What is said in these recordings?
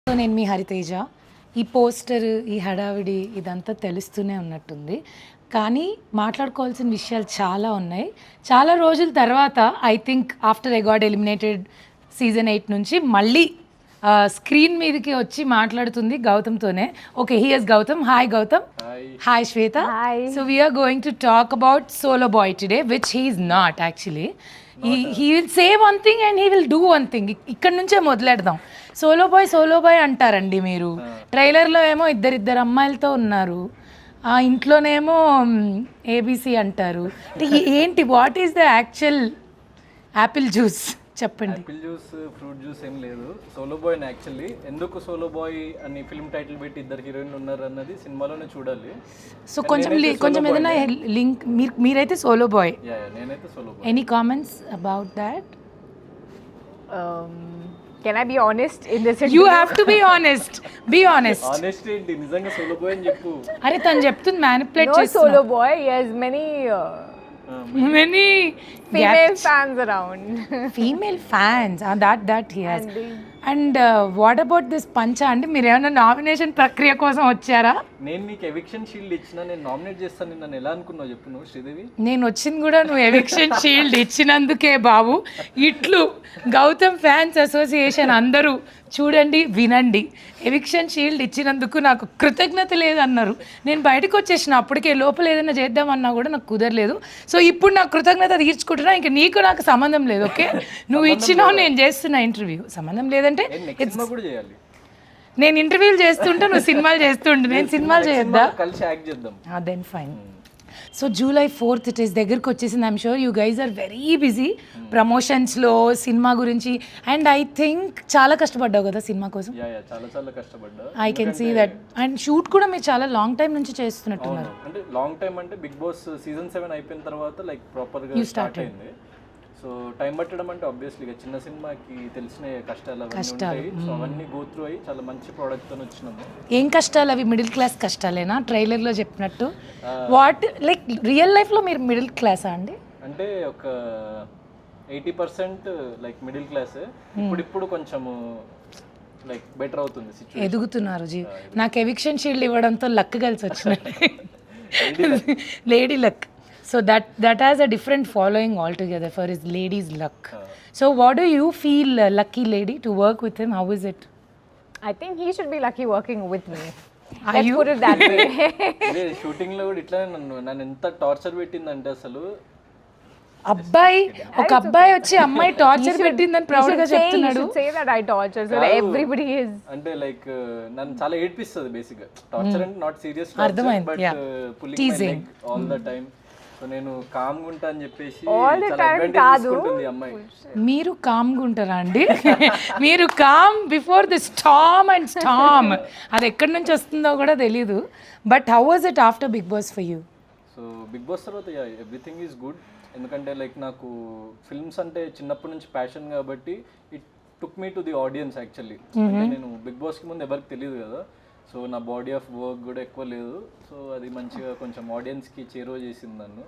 So నేను మీ హరితేజ. ఈ poster, ఈ హడావిడి ఇదంతా తెలుస్తూనే ఉన్నట్టుంది, కానీ మాట్లాడుకోవాల్సిన విషయాలు చాలా ఉన్నాయి. చాలా రోజుల తర్వాత I think after I got eliminated season 8 నుంచి మళ్ళీ స్క్రీన్ మీదకి వచ్చి మాట్లాడుతుంది గౌతమ్తోనే. Okay, here's Gautham. Hi Gautham. Hi Shweta. So we're going to talk about solo boy today, which he is not actually. He will say one thing and he will do one thing. ఇక్కడ నుంచే మొదలెడదాం. Solo bye అంటారండి మీరు. ట్రైలర్లో ఏమో ఇద్దరు అమ్మాయిలతో ఉన్నారు, ఆ ఇంట్లోనేమో ఏబీసీ అంటారు. ఏంటి, what is the actual Apple juice చెప్పండి. యాపిల్ జ్యూస్, ఫ్రూట్ జ్యూస్ ఏం లేదు. సోలో బాయ్ యాక్చువల్లీ ఎందుకు సోలో బాయ్ అని ఫిల్మ్ టైటిల్ పెట్టి ఇద్దరు హీరోయిన్లు ఉన్నారు అన్నది సినిమాలోనే చూడాలి. సో కొంచెం ఏదైనా లింక్. మీరైతే సోలో బాయ్. నేనైతే solo boy. Any comments about that? Can I be honest in this interview? You have to be honest. Be honest. Honest ఏంటి, నిజంగా సోలో బాయ్ అని చెప్పు. అరే తను చెప్తుంది మ్యానిపులేట్ No చేస్తున్నా. solo boy. He has many Many female fans around. female fans. That he has. And what about this పంచా అండి? మీరు ఏమైనా నామినేషన్ ప్రక్రియ కోసం వచ్చారా? నేను నీకు ఎవిక్షన్ షీల్డ్ ఇచ్చిన, నేను నామినేట్ చేస్తాను నన్ను ఎలా అనుకున్నావు చెప్పు నువ్వు శ్రీదేవి. నేను వచ్చింది కూడా నువ్వు ఎవిక్షన్ షీల్డ్ ఇచ్చినందుకే బాబు. ఇట్లు గౌతమ్ ఫ్యాన్స్ అసోసియేషన్ అందరూ చూడండి, వినండి. ఎవిక్షన్ షీల్డ్ ఇచ్చినందుకు నాకు కృతజ్ఞత లేదన్నారు. నేను బయటకు వచ్చేసిన అప్పటికే, లోపల ఏదైనా చేద్దామన్నా కూడా నాకు కుదరలేదు. సో ఇప్పుడు నాకు కృతజ్ఞత తీర్చుకుంటున్నా. ఇంకా నీకు నాకు సంబంధం లేదు. ఓకే, నువ్వు ఇచ్చినావు, నేను చేస్తున్నా ఇంటర్వ్యూ. సంబంధం లేదంటే నేను ఇంటర్వ్యూలు చేస్తుంటే నువ్వు సినిమాలు చేస్తుంటే నేను సినిమాలు చేయొద్దా? కలిసి యాక్ట్ చేద్దాం. Then fine. So July 4th it is దగ్గరికి వచ్చేసింది. I'm sure you guys are very busy ప్రమోషన్స్లో, సినిమా గురించి. అండ్ ఐ థింక్ చాలా కష్టపడ్డావు కదా సినిమా కోసం. చాలా కష్టపడ్డా. I can see that. And shoot కూడా మీరు చాలా లాంగ్ టైం నుంచి చేస్తున్నట్టున్నారు. అంటే లాంగ్ టైం అంటే బిగ్ బాస్ సీజన్ 7 అయిపోయిన తర్వాత లైక్ ప్రాపర్గా స్టార్ట్ అయింది. సో టైం పట్టడం అంటే ఆబ్వియస్లీ చిన్న సినిమాకి తెలిసిన కష్టాలు అవన్నీ ఉంటాయి. సో అవన్నీ గో త్రూ అయ్యి చాలా మంచి ప్రోడక్ట్ తో వచ్చినాము. ఏం కష్టాలు అవి? మిడిల్ క్లాస్ కష్టాలేనా ట్రైలర్లో చెప్పినట్టు? వాట్ లైక్ రియల్ లైఫ్లో మీరు మిడిల్ క్లాసా అండి? అంటే ఒక 80% లైక్ మిడిల్ క్లాస్. ఇప్పుడు కొంచెము లైక్ బెటర్ అవుతుంది సిచ్యువేషన్. ఎదుగుతున్నారు జీ. నాకు ఎవిక్షన్ షీల్డ్ ఇవ్వడంతో లక్ కలిసి వచ్చినట్టు. Lady luck. So that has a different following altogether for his lady's luck. So what do you feel, lucky lady, to work with him? How is it? I think he should be lucky working with me. Are Let's you? put it that way. Shooting లో కూడా ఇట్లానే నన్ను ఎంత torture పెట్టిందంటే అసలు. ఒక అబ్బాయి వచ్చి అమ్మాయి టార్చర్ పెట్టిందని ప్రౌడ్ గా చెప్తున్నాడు. You should say that I torture so that everybody is. అంటే లైక్ నన్ను చాలా ఏడ్పిస్తుంది బేసిక్ గా. టార్చర్ అంటే నాట్ సీరియస్ అర్థమైంది. But pulling my leg all the time. So నేను కామ్ గా ఉంటా అని చెప్పేసి All the time కాదు. అమ్మాయి. మీరు కామ్ గా ఉంటారా అండి? మీరు calm before the storm and storm. అది ఎక్కడి నుంచి వస్తుందో కూడా తెలీదు. But how was it after Bigg Boss for you? So Bigg Boss తర్వాత ఎవ్రీథింగ్ ఈజ్ గుడ్. ఎందుకంటే లైక్ నాకు ఫిల్మ్స్ అంటే చిన్నప్పటి నుంచి ప్యాషన్ కాబట్టి it took me to the audience actually. నేను బిగ్ బాస్కి ముందు ఎవరికి తెలియదు కదా. సో నా బాడీ ఆఫ్ వర్క్ కూడా ఎక్కువ లేదు. సో అది మంచిగా కొంచెం ఆడియన్స్కి చేరువ చేసింది నన్ను.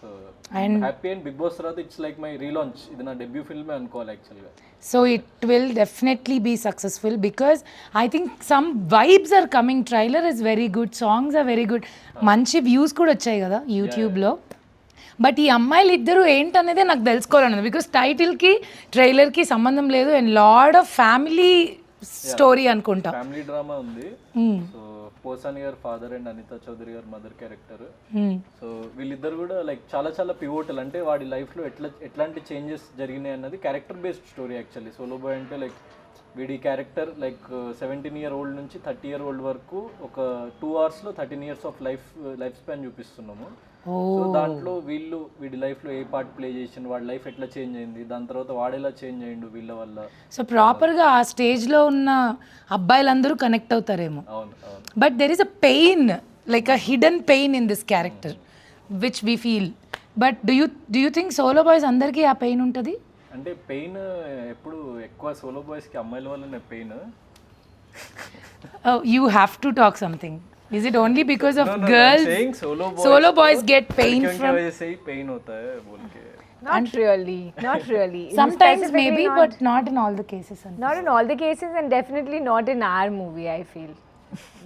So happy. And Bigg Boss తర్వాత ఇట్స్ లైక్ మై రీలాంచ్. ఇది నా డెబ్యూ ఫిల్మే అనుకోవాలి యాక్చువల్గా. So it will definitely be successful because I think some vibes are coming. Trailer is very good, songs are very good, మంచి views కూడా వచ్చాయి కదా యూట్యూబ్లో. బట్ ఈ అమ్మాయిలు ఇద్దరు ఏంటనేదే నాకు తెలుసుకోవాలన్నది. బికాస్ టైటిల్కి ట్రైలర్కి సంబంధం లేదు. And lord of family story అనుకుంటా. ఫ్యామిలీ డ్రామా ఉంది. సో పోసాని గారు ఫాదర్ అండ్ అనితా చౌదరి గారు మదర్ క్యారెక్టర్. సో వీళ్ళిద్దరు కూడా లైక్ చాలా పివోటల్. అంటే వాడి లైఫ్లో ఎట్లాంటి చేంజెస్ జరిగినాయి అన్నది character based story actually. Solo boy అంటే లైక్ వీడి క్యారెక్టర్ లైక్ 17 year old నుంచి 30 year old వరకు ఒక 2 hours లో 13 years ఆఫ్ లైఫ్ స్పాన్ చూపిస్తున్నాము. సో దాంట్లో వీడి లైఫ్లో ఏ పార్ట్ ప్లే చేసిండు, వాడి లైఫ్ ఎట్లా చేంజ్ అయింది, దాని తర్వాత వాడేలా చేంజ్ అయ్యిండు వీళ్ళ వల్ల. సో ప్రాపర్గా ఆ స్టేజ్లో ఉన్న అబ్బాయిలందరూ కనెక్ట్ అవుతారేమో. అవును. But there is a pain, like a hidden pain in this character which we feel. But do you think solo boys అందరికీ ఆ పెయిన్ ఉంటుంది? అంటే పెయిన్ ఎప్పుడు ఎక్కువ సోలో బాయ్స్కి అమ్మాయిల వల్లనే pain. You have to talk something. Is it only because of girls? saying solo boys get pain from. pain hota hai bol ke. Not really. Not really. Sometimes Specifically maybe, not, but not in all the cases. not in all the cases, and definitely not in our movie, I feel.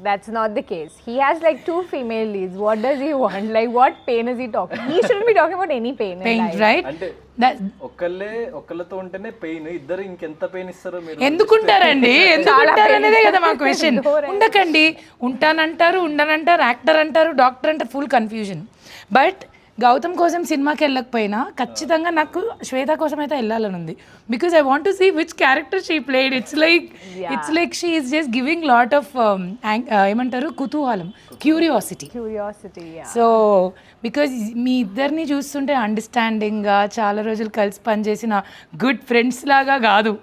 That's not the case. He has like 2 female leads. What does he want? Like, what pain is he talking? He shouldn't be talking about any pain. in Pain, life. right? అంటే That, ఒక్కళ్ళతో ఉంటేనే pain, ఇద్దరు ఇంకెంత pain ఇస్తారో మీరు ఎందుకుంటారండి ఎందుకుంటారు అనేదే కదా మా question. ఉండకండి, ఉంటానంటారు, ఉండనంటారు, యాక్టర్ అంటారు, డాక్టర్ అంటారు, ఫుల్ కన్ఫ్యూజన్. బట్ గౌతమ్ కోసం సినిమాకి వెళ్ళకపోయినా ఖచ్చితంగా నాకు శ్వేత కోసం అయితే వెళ్ళాలని ఉంది. Because I want to see which character she played. It's like she is just giving lot of ఏమంటారు కుతూహలం, curiosity. Curiosity, yeah. So because మీ ఇద్దరిని చూస్తుంటే అండర్స్టాండింగ్గా చాలా రోజులు కలిసి పనిచేసిన గుడ్ ఫ్రెండ్స్ లాగా కాదు,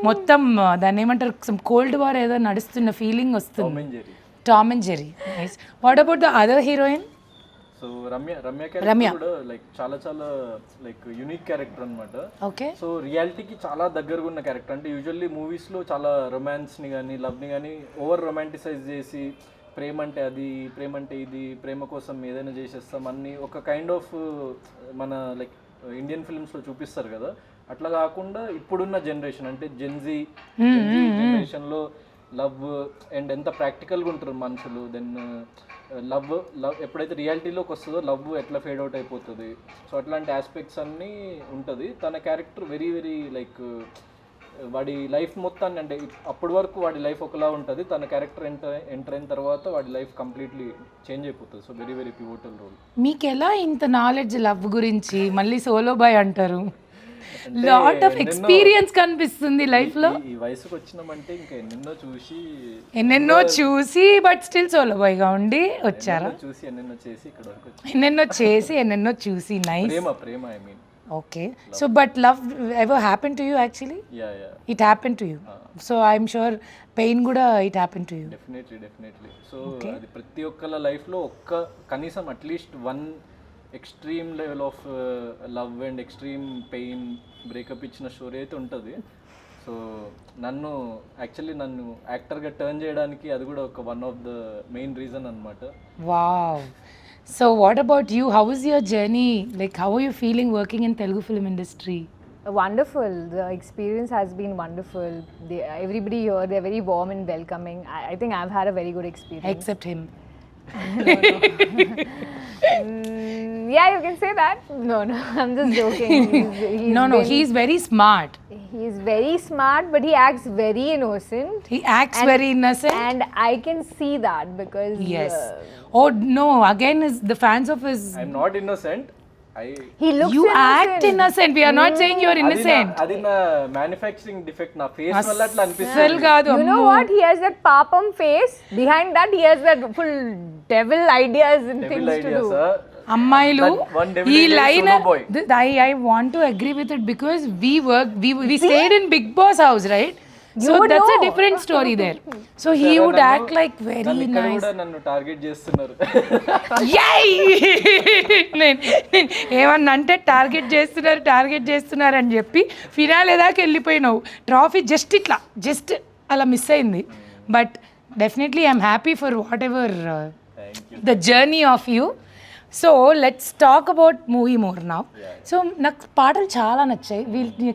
మొత్తం దాన్ని ఏమంటారు సమ్ కోల్డ్ వార్ ఏదో నడుస్తున్న ఫీలింగ్ వస్తుంది. Tom and Jerry. Nice. What about the other heroine? So Ramya character కూడా లైక్ చాలా లైక్ యూనిక్ క్యారెక్టర్ అన్నమాట. ఓకే. సో రియాలిటీకి చాలా దగ్గరగా ఉన్న క్యారెక్టర్. అంటే యూజువల్లీ మూవీస్లో చాలా రొమాన్స్ని కానీ లవ్ని కానీ ఓవర్ రొమాంటిసైజ్ చేసి ప్రేమ అంటే అది, ప్రేమ అంటే ఇది, ప్రేమ కోసం ఏదైనా చేసేస్తాం అన్ని ఒక కైండ్ ఆఫ్ మన లైక్ ఇండియన్ ఫిల్మ్స్లో చూపిస్తారు కదా, అట్లా కాకుండా ఇప్పుడున్న జనరేషన్ అంటే జెన్జీ జనరేషన్లో లవ్ అండ్ ఎంత ప్రాక్టికల్గా ఉంటారు మనుషులు. దెన్ లవ్ ఎప్పుడైతే రియాలిటీలోకి వస్తుందో లవ్ ఎట్లా ఫేడ్ అవుట్ అయిపోతుంది. సో అట్లాంటి ఆస్పెక్ట్స్ అన్నీ ఉంటుంది. తన క్యారెక్టర్ వెరీ లైక్ వాడి లైఫ్ మొత్తాన్ని, అంటే అప్పటి వరకు వాడి లైఫ్ ఒకలా ఉంటుంది, తన క్యారెక్టర్ ఎంటర్ అయిన తర్వాత వాడి లైఫ్ కంప్లీట్లీ చేంజ్ అయిపోతుంది. So very pivotal role. మీకు ఎలా ఇంత నాలెడ్జ్ లవ్ గురించి? మళ్ళీ సోలో బాయ్ అంటారు, లాట్ ఆఫ్ ఎక్స్పీరియన్స్ కనిపిస్తుంది లైఫ్ లో. ఈ వయసుకు వచ్చినామంటే ఇంకా ఎన్నెన్నో చూసి బట్ స్టిల్ సోలో బాయ్ గా ఉండి వచ్చారా? చూసి ఎన్నెన్నో చేసి ఇక్కడ వరకు ఎన్నెన్నో చూసి నైస్. ప్రేమ I mean. Okay. So but love ever happen to you actually? Yeah it happen to you. So I'm sure pain కూడా it happen to you. Definitely. So అది ప్రతి ఒక్కళ్ళ లైఫ్లో కనీసం at least one extreme level of love and extreme pain breakup ఇచ్చిన story అయితే ఉంటుంది. So నన్ను యాక్టర్గా టర్న్ చేయడానికి అది కూడా ఒక one of the main reason అనమాట. Wow. So what about you? How is your journey? Like how are you feeling working in Telugu film industry? Wonderful. The experience has been wonderful. Everybody here, they're very warm and welcoming. I think I've had a very good experience. Except him. Yeah, you can say that. No, I'm just joking. He's very smart. He's very smart, but he acts very innocent. He acts very innocent. And I can see that because... Yes. Oh no, again is the fans of his... I'm not innocent. He looks You innocent. act innocent. We are not saying you're innocent. అది నా manufacturing defect, నా face వల్ల అట్లా అనిపిస్తుంది. అసలు కాదు. You know what? He has that papam face. Behind that, he has that full devil ideas and Devil things ideas, to do. అమ్మాయిలు one devil ఈ idea is line solo boy. I want to agree with it because we stayed in Big Boss house, right? So would that's a know. different story there. So he would act like very నన్ను ఇక్కడ nice. కూడా నన్ను target చేస్తున్నారు. ఏమన్నా అంటే target చేస్తున్నారు అని చెప్పి ఫినాలే దాకా వెళ్ళిపోయినావు. ట్రాఫీ జస్ట్ అలా మిస్ అయింది. But definitely I'm happy for what ever the journey of you. So let's talk about movie more now. So నాకు పాటలు చాలా నచ్చాయి.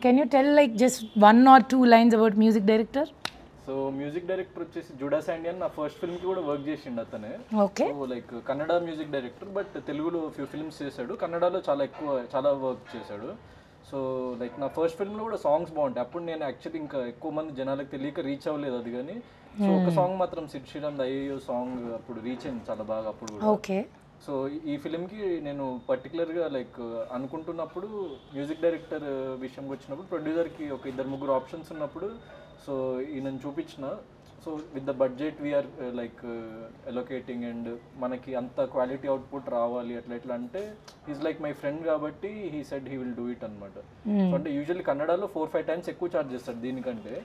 Can you tell like just 1 or 2 lines about music director? So music director వచ్చేసి జుడా శాండియన్. నా first film కి కూడా work చేసిండు అతనే. Okay. So like Kannada music director, but తెలుగులో ఫ్యూ ఫిల్మ్స్ చేశాడు, కన్నడలో చాలా వర్క్ చేశాడు. సో లైక్ నా ఫస్ట్ ఫిల్మ్లో కూడా సాంగ్స్ బాగుంటాయి. అప్పుడు నేను యాక్చువల్లీ ఇంకా ఎక్కువ మంది జనాలకు తెలియక రీచ్ అవ్వలేదు అది, కానీ సో ఒక సాంగ్ మాత్రం సిడ్ శ్రీరామ్ అయ్యో సాంగ్ అప్పుడు రీచ్ అయింది చాలా బాగా అప్పుడు కూడా. ఓకే. సో ఈ ఫిలింకి నేను పర్టికులర్గా లైక్ అనుకుంటున్నప్పుడు మ్యూజిక్ డైరెక్టర్ విషయంకి వచ్చినప్పుడు ప్రొడ్యూసర్కి ఒక 2-3 ఆప్షన్స్ ఉన్నప్పుడు సో ఈయనను చూపించిన. So with the budget we are like allocating and మనకి అంత క్వాలిటీ అవుట్పుట్ రావాలి అట్లా అంటే ఈజ్ లైక్ మై ఫ్రెండ్ కాబట్టి he said he will do it అనమాట. సో అంటే యూజువల్లీ కన్నడలో 4-5 times ఎక్కువ చార్జ్ చేస్తాడు దీనికంటే,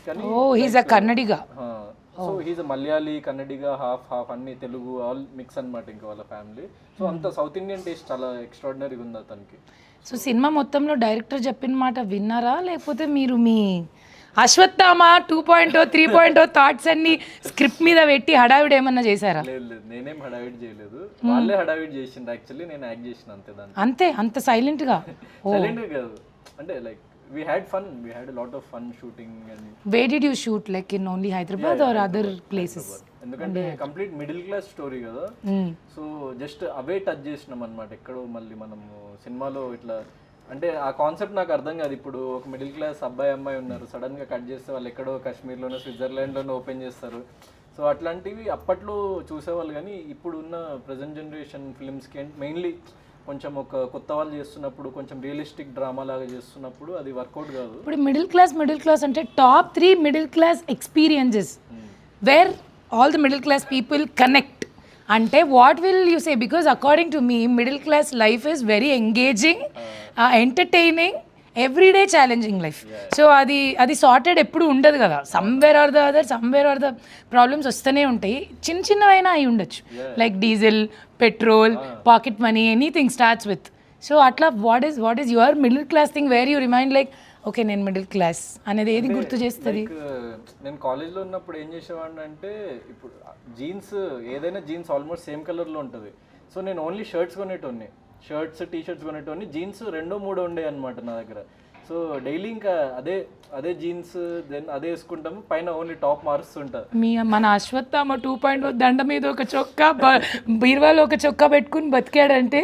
కానీ Kannadiga. So he's Malayali Kannadiga half అన్ని తెలుగు ఆల్ మిక్స్ అనమాట ఇంకా వాళ్ళ ఫ్యామిలీ. సో అంత సౌత్ ఇండియన్ టేస్ట్ చాలా ఎక్స్ట్రాడినరీగా ఉంది అతనికి. సో సినిమా మొత్తంలో డైరెక్టర్ చెప్పిన మాట విన్నారా లేకపోతే మీరు మీ అశ్వత్థామ 2.0 3.0 థాట్స్ అన్ని స్క్రిప్ట్ మీద పెట్టి హడావిడి ఏమన్నా చేశారా? లేదు లేదు, నేనేం హడావిడ్ చేయలేదు, వాళ్ళే హడావిడ్ చేసిండ్రు. యాక్చువల్లీ నేను యాక్ట్ చేసిన అంతే దాన్ని. అంతే, అంత సైలెంట్గా? సైలెంట్ కాదు, అంటే like we had fun, we had a lot of fun shooting. And where did you shoot, like in only Hyderabad or other places? ఎందుకంటే కంప్లీట్ మిడిల్ క్లాస్ స్టోరీ కదా, సో జస్ట్ అవే టచ్ చేసినాం అనమాట. ఎక్కడో మళ్ళీ మనము సినిమాలో ఇట్లా అంటే ఆ కాన్సెప్ట్ నాకు అర్థం కాదు. ఇప్పుడు ఒక మిడిల్ క్లాస్ అబ్బాయి అమ్మాయి ఉన్నారు, సడన్ గా కట్ చేస్తే వాళ్ళు ఎక్కడో కాశ్మీర్లోనో స్విట్జర్లాండ్లోనో ఓపెన్ చేస్తారు. సో అట్లాంటివి అప్పట్లో చూసేవాళ్ళు, కానీ ఇప్పుడు ఉన్న ప్రజెంట్ జనరేషన్ ఫిల్మ్స్కి మెయిన్లీ కొంచెం ఒక కొత్త వాళ్ళు చేస్తున్నప్పుడు, కొంచెం రియలిస్టిక్ డ్రామా లాగా చేస్తున్నప్పుడు అది వర్కౌట్ కాదు. ఇప్పుడు మిడిల్ క్లాస్ అంటే top 3 middle class experiences where all the middle class people connect అంటే what will you say? Because according to me middle class life is very engaging, entertaining, everyday challenging life. So అది sorted ఎప్పుడు ఉండదు కదా, somewhere or the problems వస్తూనే ఉంటాయి. చిన్నవైనా అయి ఉండొచ్చు, like diesel, petrol, pocket money, anything starts with. So అట్లా what is your middle class thing where you remind like okay నేను మిడిల్ క్లాస్ అనేది ఏది గుర్తు చేస్తుంది? నేను కాలేజ్లో ఉన్నప్పుడు ఏం చేసేవాడిని అంటే, ఇప్పుడు జీన్స్ ఏదైనా జీన్స్ ఆల్మోస్ట్ సేమ్ కలర్లో ఉంటుంది. సో నేను ఓన్లీ షర్ట్స్ కొనేటోని, షర్ట్స్ టీ షర్ట్స్ కొనేటోని, జీన్స్ 2-3 ఉండే అనమాట నా దగ్గర. సో డైలీ ఇంకా అదే జీన్స్ దెన్ అదే వేసుకుంటాము, పైన ఓన్లీ టాప్ మారుస్తుంటా. మన అశ్వత్థామ 2.0 దండ మీద ఒక చొక్కా, బీరువాలో ఒక చొక్కా పెట్టుకుని బతికాడంటే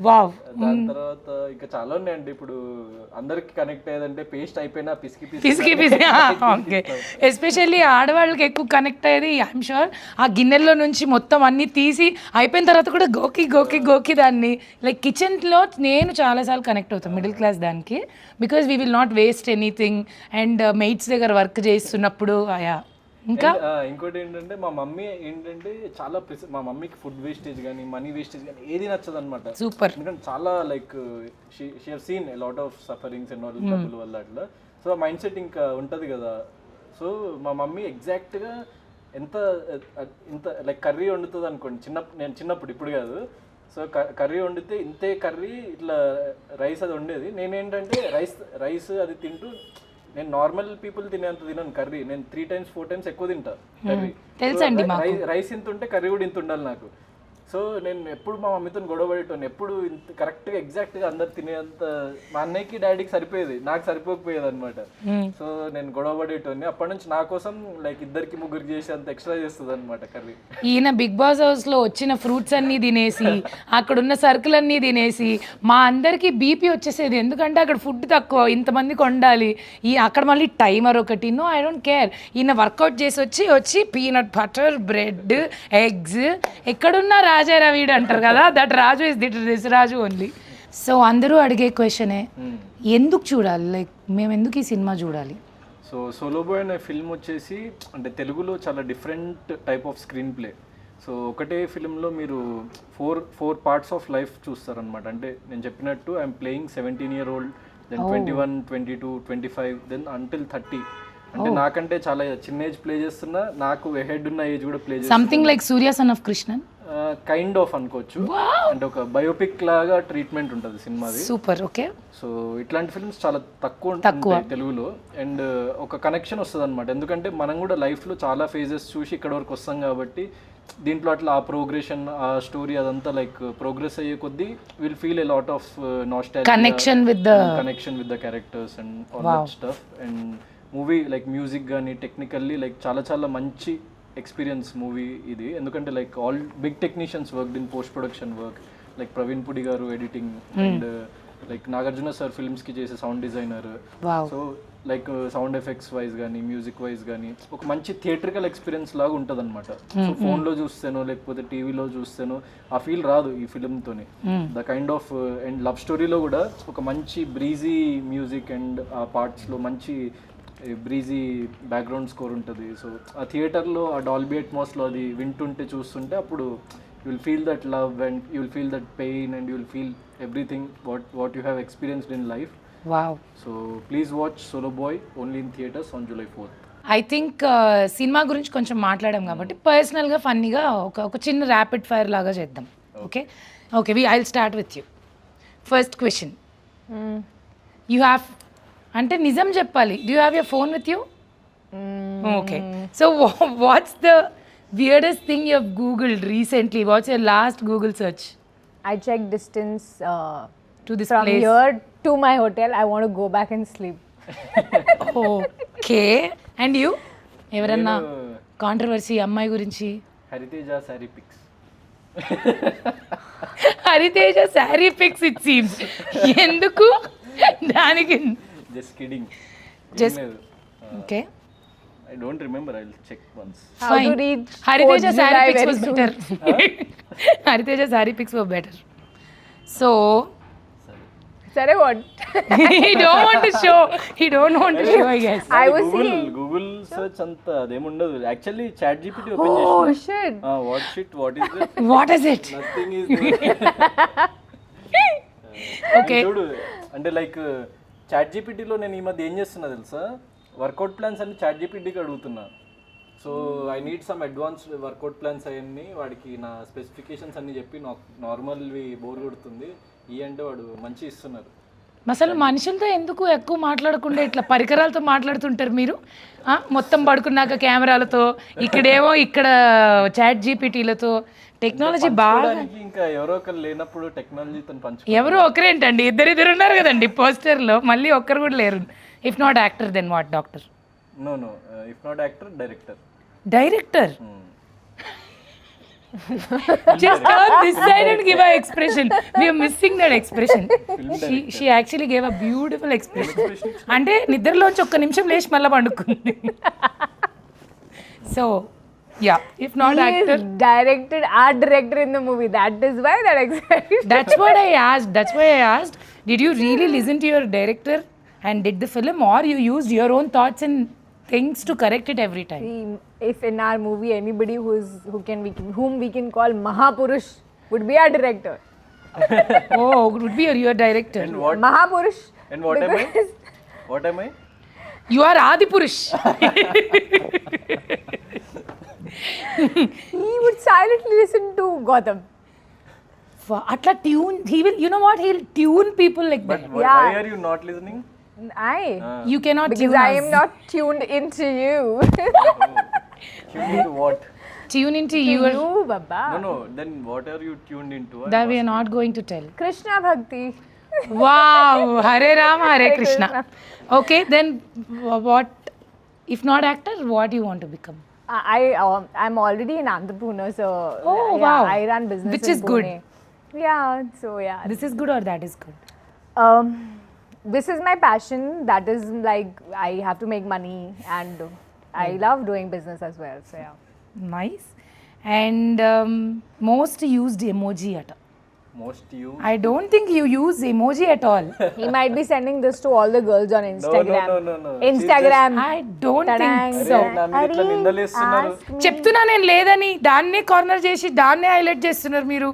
వావ్. దాని తర్వాత ఇంకా చాలా ఉన్నాయండి. ఇప్పుడు అందరికి కనెక్ట్ అయ్యేదంటే పేస్ట్ అయిపోయినా పిసికి ఓకే, ఎస్పెషల్లీ ఆడవాళ్ళకి ఎక్కువ కనెక్ట్ అయ్యేది ఐఎమ్ షూర్ ఆ గిన్నెల్లో నుంచి మొత్తం అన్నీ తీసి అయిపోయిన తర్వాత కూడా గోకి దాన్ని లైక్ కిచెన్లో నేను చాలాసార్లు కనెక్ట్ అవుతాను మిడిల్ క్లాస్ దానికి, because we will not waste anything. And మెయిట్స్ దగ్గర వర్క్ చేస్తున్నప్పుడు ఆయా ఇంకా ఇంకోటి ఏంటంటే మా మమ్మీ ఏంటంటే చాలా మా మమ్మీకి ఫుడ్ వేస్టేజ్ కానీ మనీ వేస్టేజ్ కానీ ఏది నచ్చదు అనమాట. సూపర్, ఎందుకంటే చాలా like she have seen a lot of sufferings and all trouble వల్ల అట్లా. సో ఆ మైండ్ సెట్ ఇంకా ఉంటుంది కదా. సో మా మమ్మీ ఎగ్జాక్ట్గా ఇంత లైక్ కర్రీ వండుతుంది అనుకోండి, నేను చిన్నప్పుడు, ఇప్పుడు కాదు. సో కర్రీ వండితే ఇంతే కర్రీ ఇట్లా రైస్ అది వండేది. నేనేంటంటే రైస్ అది తింటూ, నేను నార్మల్ పీపుల్ తినేంత తినను కర్రీ, నేను 3 times 4 times ఎక్కువ తింటా కర్రీ. రైస్ ఇంత ఉంటే కర్రీ కూడా ఇంత ఉండాలి నాకు. సో నేను ఎప్పుడు మా మమ్మీతో గొడవ పడేటోని, ఎప్పుడు ఇంత కరెక్ట్గా ఎగ్జాక్ట్గా అందరు తినేంత మా అన్నయ్యకి డాడీకి సరిపోయేది, నాకు సరిపోకపోయేది అనమాట. సో నేను గొడవ పడేటోని. అప్పటి నుంచి నా కోసం లైక్ 2-3 చేసేంత ఎక్స్ట్రా చేస్తుంది అనమాట కర్రీ. ఈయన బిగ్ బాస్ హౌస్లో వచ్చిన ఫ్రూట్స్ అన్నీ తినేసి అక్కడున్న సరుకులు అన్నీ తినేసి మా అందరికీ బీపీ వచ్చేసేది, ఎందుకంటే అక్కడ ఫుడ్ తక్కువ, ఇంతమందికి వండాలి, అక్కడ మళ్ళీ టైమర్ ఒకటి. No, I don't care. ఈయన వర్కౌట్ చేసి వచ్చి పీనట్ బటర్, బ్రెడ్, ఎగ్స్, ఎక్కడున్నా రాజారా వీడు అంటారు కదా, that Raju is this Raju only. So అందరూ అడిగే క్వశ్చనే, ఎందుకు చూడాలి, లైక్ మేము ఎందుకు ఈ సినిమా చూడాలి? సో సోలో బాయ్ అనే ఫిల్మ్ వచ్చేసి అంటే తెలుగులో చాలా different type of screenplay. So ఒకటే ఫిల్మ్లో మీరు ఫోర్ పార్ట్స్ ఆఫ్ లైఫ్ చూస్తారనమాట. అంటే నేను చెప్పినట్టు I'm playing 17-year-old, then 21, 22, 25, then until 30. అంటే నాకంటే చాలా చిన్న ఏజ్ ప్లే చేస్తున్నా, నాకు హెడ్ ఉన్న ఏజ్ కూడా ప్లే చేస్తున్నా. Something like Surya son of Krishnan kind of అనుకోవచ్చు. అంటే ఒక బయోపిక్ లాగా ట్రీట్మెంట్ ఉంటుంది సినిమాది. Super, okay. సో ఇట్లాంటి ఫిల్మ్స్ చాలా తక్కువ ఉంటాయి తెలుగులో. అండ్ ఒక కనెక్షన్ వస్తుంది అనమాట, ఎందుకంటే మనం కూడా లైఫ్లో చాలా ఫేజెస్ చూసి ఇక్కడ వరకు వస్తాం కాబట్టి దీంట్లో అట్లా ఆ ప్రోగ్రెషన్, ఆ స్టోరీ అదంతా లైక్ ప్రోగ్రెస్ అయ్యే కొద్దీ will feel a lot of nostalgia, connection with the characters and all that stuff. And movie like music కానీ టెక్నికల్లీ లైక్ చాలా మంచి ఎక్స్పీరియన్స్ మూవీ ఇది. ఎందుకంటే like all big technicians work in post production work, like Praveen Pudi garu editing, and like Nagarjuna sir ఫిల్మ్స్కి చేసే sound designer. So like sound effects wise కానీ music wise కానీ ఒక మంచి థియేట్రికల్ ఎక్స్పీరియన్స్ లాగా ఉంటుంది అనమాట. సో ఫోన్లో చూస్తేనో లేకపోతే టీవీలో చూస్తేనో ఆ ఫీల్ రాదు ఈ ఫిల్మ్తోని. The kind of and love స్టోరీలో కూడా ఒక మంచి బ్రీజీ మ్యూజిక్ అండ్ ఆ పార్ట్స్లో మంచి బ్రీజీ బ్యాక్గ్రౌండ్ స్కోర్ ఉంటుంది. సో ఆ థియేటర్లో ఆ డాల్బీ అట్మాస్లో అది వింటుంటే చూస్తుంటే అప్పుడు you will feel that love and you will feel that pain and you will feel everything what you have experienced in life. Wow. So please watch solo boy only in theatres on July 4th. I think సినిమా గురించి కొంచెం మాట్లాడాం కాబట్టి పర్సనల్గా ఫన్నీగా ఒక చిన్న rapid fire లాగా చేద్దాం. Okay, I will start with you. First question, you have అంటే నిజం చెప్పాలి. Do you have your phone with you? Mm. Okay. So what's the weirdest thing you have googled recently? What's your last Google search I check distance to this from place? here to my hotel. I want to go back and sleep. Okay. And you? ఎవరన్నా నేను controversy అమ్మాయి గురించి? Hariteja sari pics. Hariteja sari pics it seems. ఎందుకు దానికి? Just kidding. Just- okay, I don't remember, I will check once. How to read Hariteja 4th sari July pics very was soon. Better. Hariteja sari pics were better. So Sorry, what? he don't want to show. He don't want to show, I guess. I was seeing. Google search అంత అదేముండదు. Actually chat GPT open Oh చేసిన. shit. What shit, what is this? What is it? Nothing is Okay. చూడు, అంటే like chat జీపీటీలో నేను ఈ మధ్య ఏం చేస్తున్నా తెలుసా, వర్కౌట్ ప్లాన్స్ అన్ని చాట్ జీపీటీకి అడుగుతున్నా. So I need some advanced work out plans అవన్నీ, వాడికి నా స్పెసిఫికేషన్స్ అన్ని చెప్పి నాకు నార్మల్వి బోర్ కొడుతుంది ఈ అంటే వాడు మంచి ఇస్తున్నారు. అసలు మనుషులతో ఎందుకు ఎక్కువ మాట్లాడకుండా ఇట్లా పరికరాలతో మాట్లాడుతుంటారు మీరు? మొత్తం పడుకున్నాక కెమెరాలతో, ఇక్కడేమో ఇక్కడ చాట్ జీపీటీలతో. టెక్నాలజీ బాగా. పంచుకోవడానికి ఇంకా ఎవరో ఒకరు లేనప్పుడు టెక్నాలజీతో పంచుకో. ఎవరు ఒకరేంటండి, ఇద్దరు ఉన్నారు కదండి పోస్టర్లో. మళ్ళీ ఒక్కరు కూడా లేరు. If not actor then what? Doctor? No no, if not actor, director. Director? Just turn this side and give an expression. We are missing that expression. She actually gave a beautiful expression. అంటే నిద్రలోంచి ఒక్క నిమిషం లేచి మళ్ళీ పండుకుంది. So yeah, if not He actor. is directed art director in the movie. That is why that excited. That's what I asked. That's why I asked. Did you really listen to your director and did the film, or you used your own thoughts and things to correct it every time? If in our movie anybody whom we can call Mahapurush would be our director. Oh, it would be your director. And what? Mahapurush. And what am I? because What am I? You are Adipurush. he would silently listen to Gotham. Atla tune. He will. You know what? He'll tune people like But that. Yeah. why are you not listening? You cannot Because tune I us. am not tuned into you. Tuned into what? Tune into To your. you, Baba. No. Then what are you tuned into? That we are not going to tell. Krishna Bhakti. Wow. Hare Ram, Hare Krishna. Okay, then what? If not actor, what do you want to become? I'm already an entrepreneur, so Oh, yeah, wow. I run business Which in is good. Pune. Yeah, so yeah. This is good or that is good? This is my passion. That is like I have to make money, and I love doing business as well. So yeah. Nice. And most used emoji at all. Most you? I don't think you use emoji at all. He might be sending this to all the girls on Instagram. No. Instagram. I don't Tadang. think so. అరే, నా మీద ఇట్లా నిందలేస్తున్నారు. ask me. చెప్తున్నా నేను లేదని. దాన్నే corner చేసి దాన్నే హైలైట్ చేస్తున్నారు మీరు.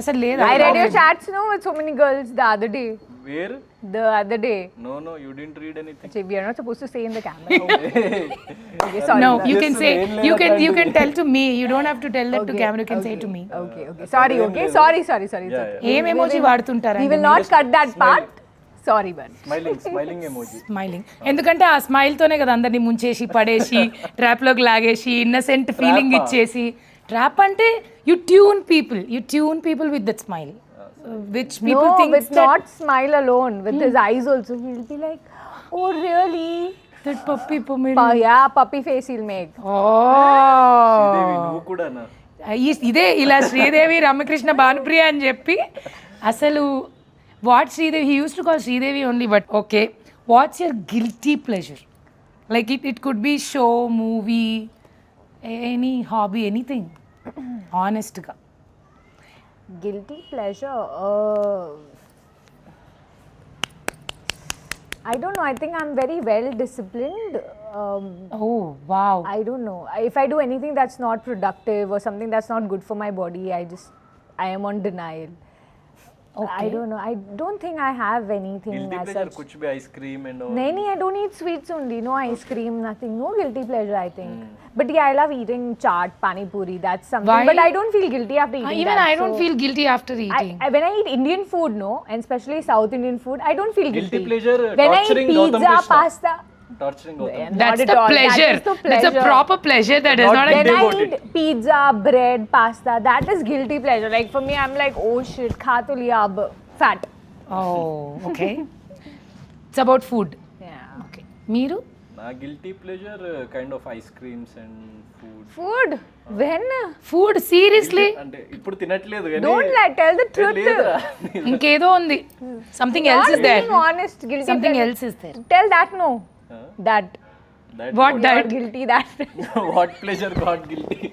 అసలు లేదా? I read your chats, no, with so many girls the other day. Where? The other day. No, you didn't read anything. See, we are not supposed to say in the camera. Okay, sorry. No, sorry. you can Yes, say. main You can layer tell to me. You don't have to tell that to Okay, camera. You can say okay, to me. Okay. Sorry, okay. Sorry. It's Yeah, okay. yeah. ఏం emoji వాడుతుంటారా? We will not cut that part. Sorry, but. Smiling emoji. Smiling. ఎందుకంటే ఆ smile తోనే కదా అందరినీ ముంచేసి పడేసి trap లోకి లాగేసి ఇన్నసెంట్ ఫీలింగ్ Trap-ఆ? ఇచ్చేసి. ట్రాప్ అంటే you tune people with that smile, which people No, think with not smile alone, with his eyes also. He'll be like, oh, really? That puppy Yeah, puppy face he'll make. Sridevi, నువ్వు కూడానా? ఇదే ఇలా శ్రీదేవి రామకృష్ణ భానుప్రియ అని చెప్పి అసలు what Sridevi, he use to call Sridevi only. But okay, what's your guilty pleasure? Like it could be show, movie, any hobby, anything. ఆనెస్ట్గా. Guilty pleasure. I don't know. I think I'm very well disciplined. Oh wow. I don't know. If I do anything that's not productive or something that's not good for my body, I am on denial. I don't know. I don't think I have anything guilty as pleasure such. కుచ్ బి ice cream and Naini, I don't eat sweets only. No ice cream, nothing. No guilty pleasure, I think. But yeah, I love eating chaat, pani puri. That's something. Why? But I don't feel guilty after eating Even that. I don't so feel guilty after eating. when I eat Indian food, no, and especially South Indian food, I don't feel guilty. Guilty pleasure When I eat torturing Gautam pizza, Krishna pasta, torturing Gautam That's not at the all. pleasure. That is the That's a pleasure. proper pleasure. That is Not not a When I devotee. eat pizza, bread, pasta, that is guilty pleasure. Like for me, I'm like, oh shit, kha to liya ab, fat. Oh, okay. It's about food. Yeah. Okay. Meeru? నా guilty pleasure kind of ice creams and food Food? When? Food, seriously? అంటే ఇప్పుడు తినట్లేదు కానీ Don't lie, tell the truth. లేదురా ఇంకేదో ఉంది. Something else Not is there. being honest, guilty Something pleasure. else is there. Tell that no. That. What You're that? guilty that. What pleasure got guilty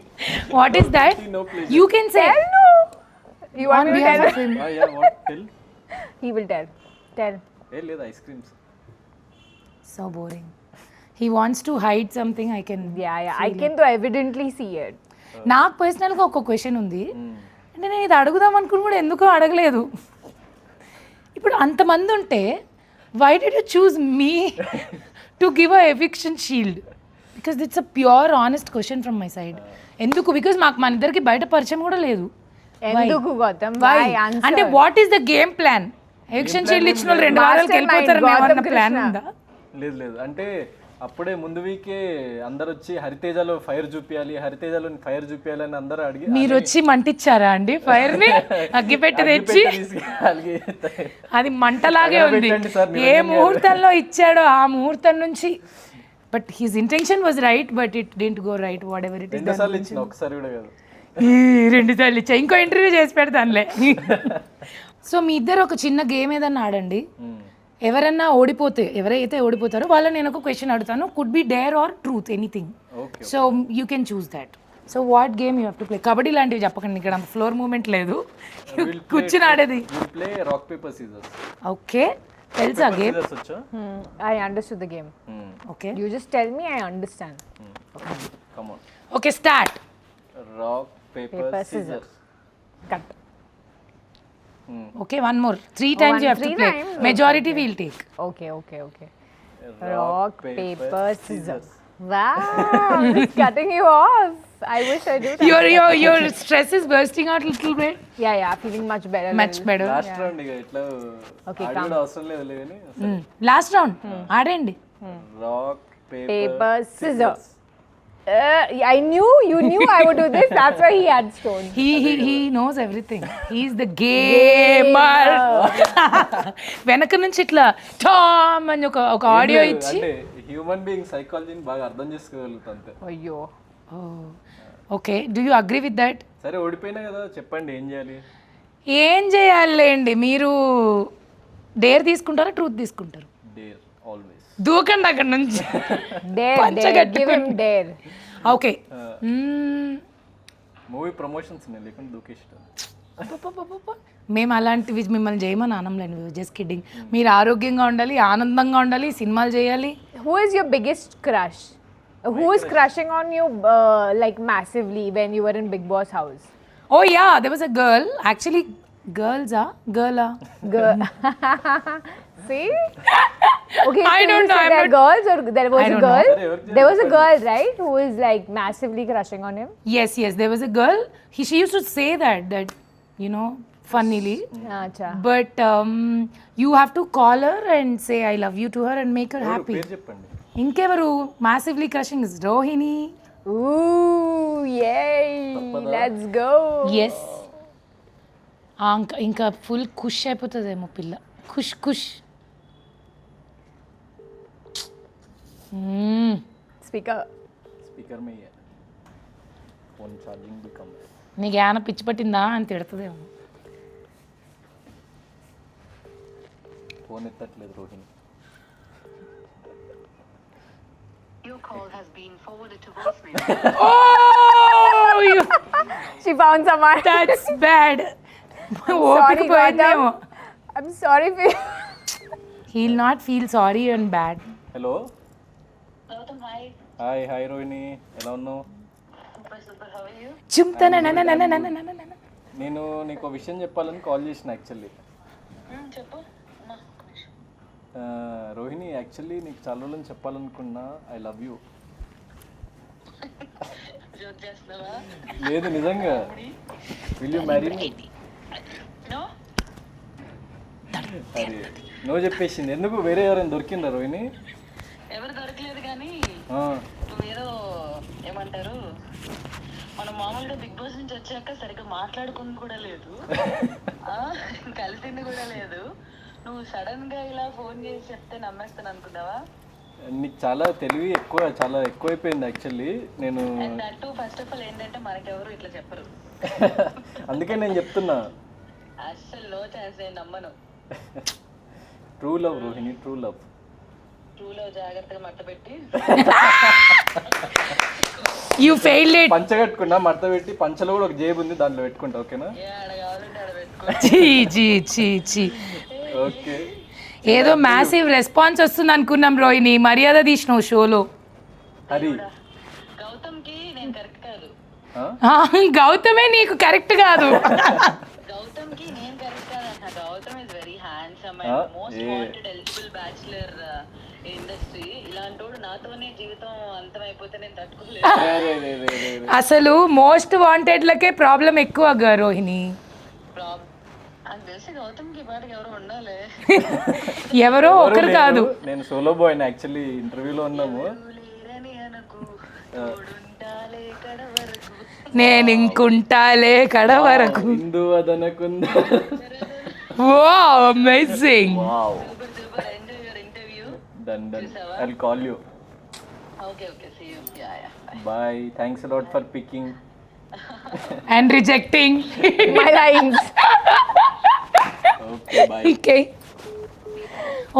What is that? no pleasure. You can say. Tell no. You want On me to behalf tell? of him. Yeah what tell He will tell. Tell. ఏ లేదు ice creams So boring. He wants to hide something. I can. Yeah, yeah. I can though evidently see it. నాకు పర్సనల్గా ఒక question ఉంది అంటే నేను ఇది అడుగుదాం అనుకుని కూడా ఎందుకో అడగలేదు. ఇప్పుడు అంతమంది ఉంటే why did you choose me to give a eviction shield? Because it's a pure honest question from my side. ఎందుకు? బికాస్ మాకు మన ఇద్దరికి బయట పరిచయం కూడా లేదు. ఎందుకు గౌతమ్? Why? Why? Answer. అంటే what is the game plan? Eviction shield ఇచ్చిన వాళ్ళు 2 వారాలకు Mastermind వెళ్ళిపోతారు ఏమన్నా గౌతమ్ ప్లాన్ కృష్ణ. ఉందా? లేదు లేదు అంటే అప్పుడే ముందు వీకే అందరు వచ్చి హరితేజలో ఫైర్ చూపించాలి హరితేజలో ఫైర్ చూపించాలి అని అందరూ అడిగి మీరు వచ్చి మంటిచ్చారా అండి ఫైర్ ని? అగ్గిపెట్టి తెచ్చి అది మంటలాగే ఉంది. తగలబెట్టండి సార్, ఏ నిరంజన్ గారు. ముహూర్తంలో ఇచ్చాడో ఆ ముహూర్తం నుంచి. But his intention was right but it didn't go right. What ever it is. రెండుసార్లు ఇచ్చిన ఒకసారి కూడా కాదు. 2 సార్లు ఇచ్చా. ఇంకో ఇంటర్వ్యూ చేసి పెడతానులే. సో మీ ఇద్దరు ఒక చిన్న గేమ్ ఏదన్నా ఆడండి. ఎవరన్నా ఓడిపోతే, ఎవరైతే ఓడిపోతారో వాళ్ళని నేను ఒక క్వశ్చన్ అడుగుతాను. Could be dare or truth, anything. Okay so you can choose that. So what game you have to play? Kabaddi లాంటివి చెప్పకండి, ఇక్కడ ఫ్లోర్ మూమెంట్ లేదు. కూర్చుని ఆడేది. Play rock paper scissors. Okay, తెలుసా గేమ్? సీజర్స్ వచ్చా? I understood the game. Okay You just tell me, I understand. Come on. Okay, start. Rock paper Paper, scissors. Cut. Okay, one more. 3 times you have to 3 play. times? Majority we'll take. Okay, okay, okay. Rock, paper, scissors. Wow, I'm just cutting you off. I wish I do that. Your stress is bursting out little bit. Yeah, feeling much better. Much better. Last round ఇక ఇట్లా Okay, ఆడి కూడా అవసరం లేదులే కానీ last round ఆడండి. Rock Paper, scissors. I knew you knew I would do this. That's why he had stones. He knows everything. He's the gamer. వెనక నుంచి ఇట్లా టామ్ అని ఒక ఆడియో ఇచ్చి. అంటే హ్యూమన్ బీయింగ్ సైకాలజీని బాగా అర్థం చేసుకోగలుగుతా అంతే. అయ్యో. Okay, do you agree with that? సరే ఓడిపోయినా కదా, చెప్పండి ఏం చేయాలి? ఏం చేయాలండి? మీరు డేర్ తీసుకుంటారా, ట్రూత్ తీసుకుంటారు? Dare always. దూకండి అక్కడ నుంచి. Dare. Give him dare. Okay, movie promotions నేను లేకుండా దూకేస్తాను. మేము అలాంటివి మిమ్మల్ని చేయమని ఆనంలేండి. Just kidding. మీరు ఆరోగ్యంగా ఉండాలి, ఆనందంగా ఉండాలి, సినిమాలు చేయాలి. Who is your biggest crush? Who is crushing on you like massively when you were in Big Boss house? Oh yeah, there was a girl. Actually, girls are girl. See? Okay, I so don't you know, said I'm there are not- girls or there was I a don't girl? know. There was a girl, right, who is like massively crushing on him? Yes, there was a girl. She used to say that you know, funnily. Acha. But you have to call her and say I love you to her and make her happy. పేరు చెప్పండి. ఇంకెవరు massively crushing is Rohini. Ooh, yay! Let's go. Yes. ఇంకా full ఖుష్ అయిపోతుందేమో పిల్ల. ఖుష్. Speaker. Speaker మే phone charging भी कम है. నీకు ఏమైనా పిచ్చి పట్టిందా అని తిడుతుందేమో. ఫోన్ ఎత్తట్లేదు Rohini. Your call has been forwarded to voicemail. Oh, She found someone. that's bad. ఓపిక Sorry, పోయిందేమో. Gautam. I'm sorry for you. He'll not feel sorry and bad. Hello. Gautam, hi. Hi Rohini, ఎలా ఉన్నావు? Super, how are you? చుమ్తన నేను నీకు విషయం చెప్పాలని call చేసిన actually. చెప్పు అమ్మా, ఒక్క నిమిషం. రోహిణి యాక్చువల్లీ నీకు చాలా రోజులు చెప్పాలనుకున్నా ఐ లవ్ యూ. జోక్ చేస్తున్నావా? లేదు నిజంగా. Will you marry me? No అరే నువ్వు చెప్పేసింది ఎందుకు, వేరే ఎవరైనా దొరికిందా రోహిణి? ఎవరు దొరకలేదు కానీ ఆ, నువ్వేదో ఏమంటారు, మనం మామూలుగా బిగ్ బాస్ నుంచి వచ్చాక సరిగ్గా మాట్లాడుకుంది కూడా లేదు, ఆ, కలిసింది కూడా లేదు. నువ్వు సడన్ గా ఇలా ఫోన్ చేసి చెప్తే నమ్మేస్తాను అనుకున్నావా? నీకు చాలా తెలివి ఎక్కువ, చాలా ఎక్కువైపోయింది యాక్చువల్లీ. నేను and that first of all ఏంటంటే మనకెవరు ఇట్లా చెప్పరు. అందుకే నేను చెప్తున్నా. అస్సలు నో ఛాన్స్, నేను నమ్మను. True love Rohini, true love. ట్రూలో జాగ్రత్తగా మట్ట పెట్టి యూ ఫెయిల్డ్ ఇట్. పంచ కట్టుకున్నా, మడత పెట్టి, పంచలో కూడా ఒక జేబు ఉంది, దాంట్లో పెట్టుకుంటా. ఓకేనా? ఏ ఆడ కావాలంటే ఆడ పెట్టుకో. చీ ఓకే. ఏదో మ్యాసివ్ రెస్పాన్స్ వస్తుంది అనుకున్నాం రోహిణి, మర్యాద తీసినావు షోలో. హరి గౌతమ్కి నేను కరెక్ట్ కాదు, గౌతమే నీకు కరెక్ట్ కాదు. గౌతమ్కి నేను కరెక్ట్ కాదు అంట. Gautam is very handsome and most wanted eligible bachelor industry. ఇలాంటోడు నాతోనే జీవితం అంతమైపోతే నేను తట్టుకోలేదు. అసలు మోస్ట్ వాంటెడ్లకే ప్రాబ్లం ఎక్కువ రోహిణి. నాకు తెలిసి గౌతమ్కి పాటికి ఎవరు ఉండాలి. ఎవరో ఒకరు కాదు. నేను సోలో బాయ్ యాక్చువల్లీ, ఇంటర్వ్యూలో ఉన్నాము. లేరని అనకు, తోడుంటాలే కడ వరకు. నేను ఇంకుంటాలే కడ వరకు. హిందూ అదనకుంద. Wow, amazing. Wow, super enjoy your interview. Done. I'll call you. Okay see you. Yeah bye. Thanks a lot for picking And rejecting. My lines. Okay bye. Okay.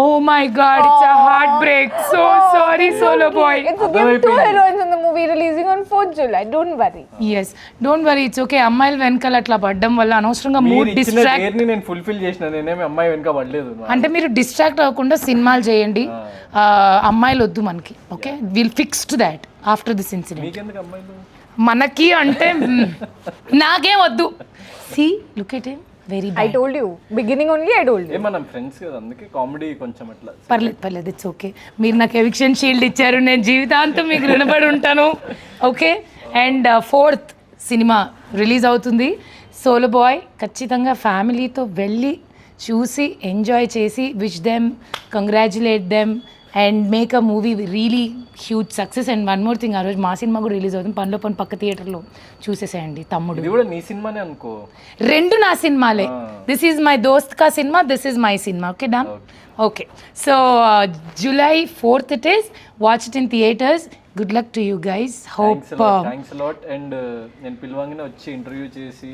Oh my God, it's a heartbreak. So sorry, Solo Boy. It's okay. We have 2 heroines in the movie releasing on 4th July. Don't worry. Yes, don't worry, it's okay. అమ్మాయిల వెనకాల అట్లా పడ్డం వల్ల అనవసరంగా mood మీరు ఇచ్చిన distract. డేర్ని నేను fulfil చేసిన, నేనేమి అమ్మాయి వెనక పడలేదు. అంటే మీరు డిస్ట్రాక్ట్ అవ్వకుండా సినిమాలు చేయండి. అమ్మాయిలు వద్దు మనకి. Okay, will fix to that after this incident. మీకెందుకు అమ్మాయిలు? మనకి అంటే నాకేం వద్దు. See look at him, very I told you. Beginning only I told you. ఏ మనం ఫ్రెండ్స్ కదా, అందుకే కామెడీ కొంచెం అట్లా. పర్లేదు, ఇట్స్ ఓకే. మీరు నాకు ఎవిక్షన్ షీల్డ్ ఇచ్చారు, నేను జీవితాంతం మీకు రుణపడి ఉంటాను. Okay. And 4th cinema release అవుతుంది సోలో బాయ్. ఖచ్చితంగా ఫ్యామిలీతో వెళ్ళి చూసి ఎంజాయ్ చేసి, wish them, congratulate them and make a movie really huge success. And one more thing, ఆ రోజు మా సినిమా కూడా రిలీజ్ అవుతుంది. పనిలో పని పక్క థియేటర్లో చూసేసేయండి. తమ్ముడు ఇది కూడా నీ సినిమానే అనుకో. రెండు నా సినిమాలే. దిస్ ఈజ్ మై దోస్త్ కా cinema, this is my cinema. Okay done. Okay, so July 4th it is. Watch it in theaters. Good luck to you guys. Hope thanks a lot. And నేను పిలవంగానే వచ్చి ఇంటర్వ్యూ చేసి,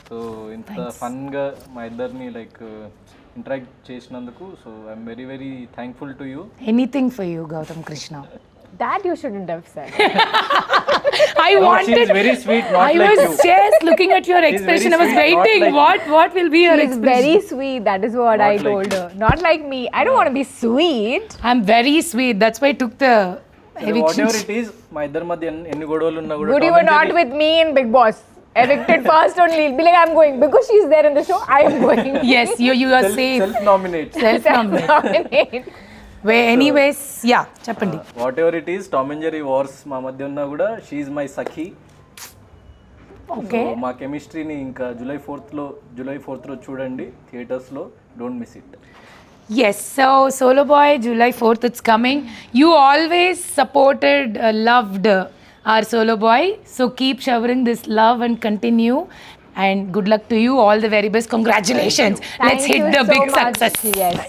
సో ఇంత ఫన్గా మా ఇద్దరిని like interact చేసినందుకు, so I'm very very thankful to you. anything for you, Gautam Krishna. That you shouldn't have said. I She wanted. is very sweet, not I like was you. just looking at your expression. I was sweet, not waiting. like What will be your She's expression? very sweet. That is what Not I like told you. her. Not like me. I don't want to be sweet. I'm very sweet. That's why I took the eviction. What ever it is, మా ఇద్దరి మధ్య ఎన్ని గొడవలు ఉన్నా కూడా Good, you were not with me in Big Boss. Evicted first only. Be like, I'm going. Because she's there in the show, I am going. Yes, you are safe. Self nominate. Self-nominate. Nominate. Anyways, yeah, చెప్పండి. What ever it is, Tom and Jerry wars మా మధ్య ఉన్నా కూడా she my Sakhi. Okay, మా కెమిస్ట్రీని ఇంకా July 4th లో చూడండి థియేటర్స్లో. Don't miss it. yes, so Solo Boy July 4th it's coming. You always supported, loved our Solo Boy, so keep showering this love and continue, and good luck to you. All the very best. Congratulations. Let's Thank hit you the so big much. success. Yes.